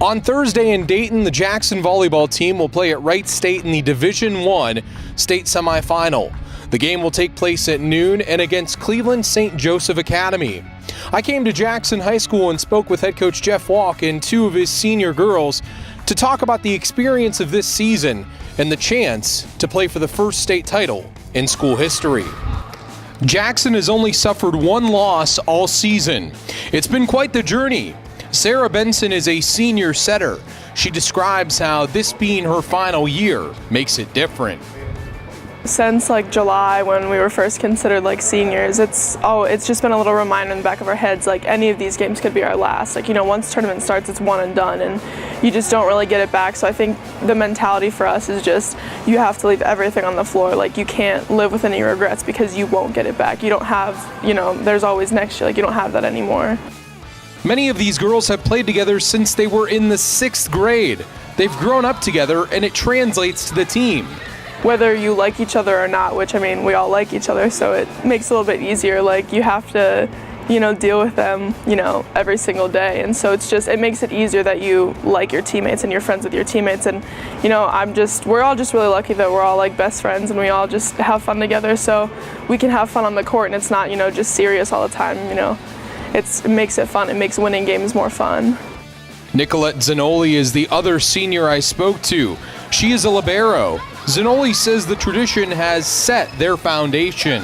On Thursday in Dayton, the Jackson volleyball team will play at Wright State in the Division I state semifinal. The game will take place at noon and against Cleveland St. Joseph Academy. I came to Jackson High School and spoke with head coach Jeff Walck and two of his senior girls to talk about the experience of this season and the chance to play for the first state title in school history. Jackson has only suffered one loss all season. It's been quite the journey. Sarah Benson is a senior setter. She describes how this being her final year makes it different. Since July, when we were first considered seniors, it's just been a little reminder in the back of our heads, any of these games could be our last. Once the tournament starts, it's one and done, and you just don't really get it back. So I think the mentality for us is just, you have to leave everything on the floor. You can't live with any regrets because you won't get it back. You don't have, there's always next year. You don't have that anymore. Many of these girls have played together since they were in the 6th grade. They've grown up together, and it translates to the team. Whether you like each other or not, which we all like each other, so it makes it a little bit easier. You have to, deal with them, every single day. And so it makes it easier that you like your teammates and you're friends with your teammates. And, we're all just really lucky that we're all best friends and we all just have fun together. So we can have fun on the court and it's not, just serious all the time, It makes it fun. It makes winning games more fun. Nickolette Zanolli is the other senior I spoke to. She is a libero. Zanolli says the tradition has set their foundation.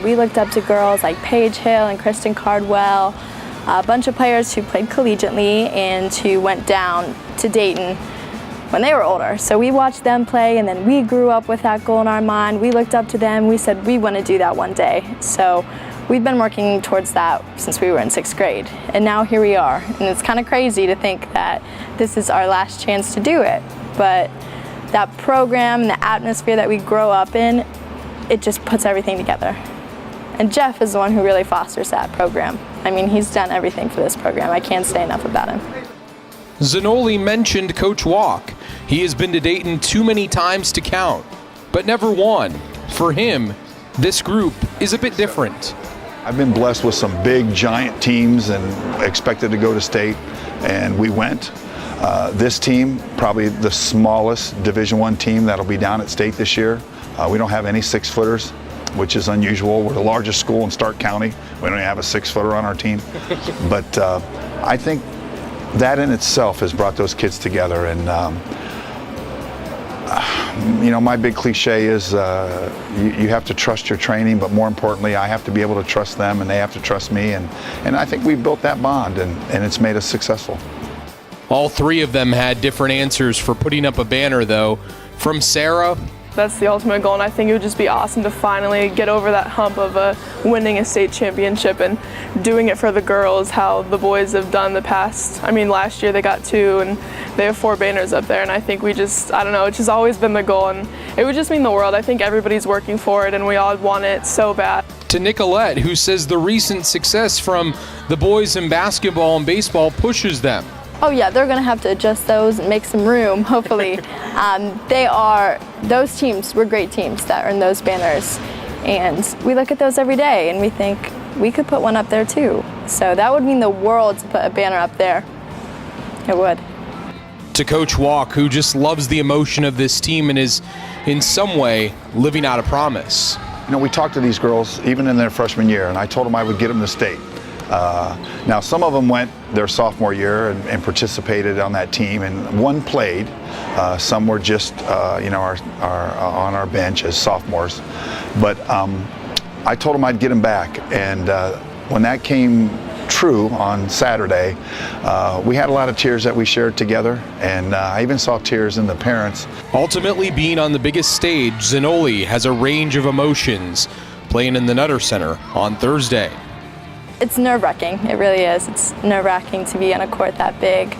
We looked up to girls like Paige Hill and Kristen Cardwell, a bunch of players who played collegiately and who went down to Dayton when they were older. So we watched them play, and then we grew up with that goal in our mind. We looked up to them. We said we want to do that one day. So we've been working towards that since we were in 6th grade, and now here we are. And it's kind of crazy to think that this is our last chance to do it, but that program, the atmosphere that we grow up in, it just puts everything together. And Jeff is the one who really fosters that program. He's done everything for this program. I can't say enough about him. Zanolli mentioned Coach Walck. He has been to Dayton too many times to count, but never won. For him, this group is a bit different. I've been blessed with some big, giant teams and expected to go to state, and we went. This team, probably the smallest Division I team that'll be down at state this year. We don't have any 6-footers, which is unusual. We're the largest school in Stark County. We don't even have a 6-footer on our team. But I think that in itself has brought those kids together. And my big cliche is you have to trust your training, but more importantly, I have to be able to trust them and they have to trust me. And I think we've built that bond, and it's made us successful. All three of them had different answers for putting up a banner, though. From Sarah, that's the ultimate goal, and I think it would just be awesome to finally get over that hump of winning a state championship and doing it for the girls, how the boys have done the past. Last year they got 2, and they have 4 banners up there, and I think it's just always been the goal, and it would just mean the world. I think everybody's working for it, and we all want it so bad. To Nickolette, who says the recent success from the boys in basketball and baseball pushes them. Oh yeah, they're going to have to adjust those and make some room, hopefully. Those teams were great teams that earned those banners. And we look at those every day and we think we could put one up there too. So that would mean the world to put a banner up there. It would. To Coach Walck, who just loves the emotion of this team and is in some way living out a promise. We talked to these girls even in their freshman year, and I told them I would get them to state. Now some of them went their sophomore year and participated on that team, and one played. Some were just on our bench as sophomores. But I told them I'd get them back, and when that came true on Saturday, we had a lot of tears that we shared together, and I even saw tears in the parents. Ultimately being on the biggest stage, Zanolli has a range of emotions playing in the Nutter Center on Thursday. It's nerve-wracking, it really is. It's nerve-wracking to be on a court that big,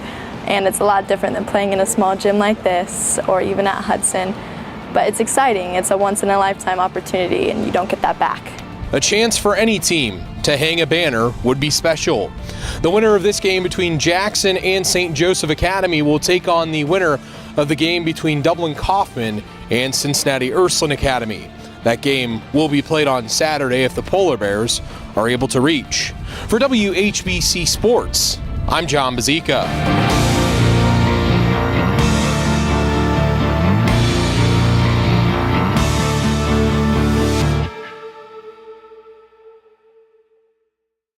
and it's a lot different than playing in a small gym like this or even at Hudson. But it's exciting, it's a once-in-a-lifetime opportunity, and you don't get that back. A chance for any team to hang a banner would be special. The winner of this game between Jackson and St. Joseph Academy will take on the winner of the game between Dublin Kaufman and Cincinnati Ursuline Academy. That game will be played on Saturday if the Polar Bears are able to reach. For WHBC Sports, I'm Jon Bozeka.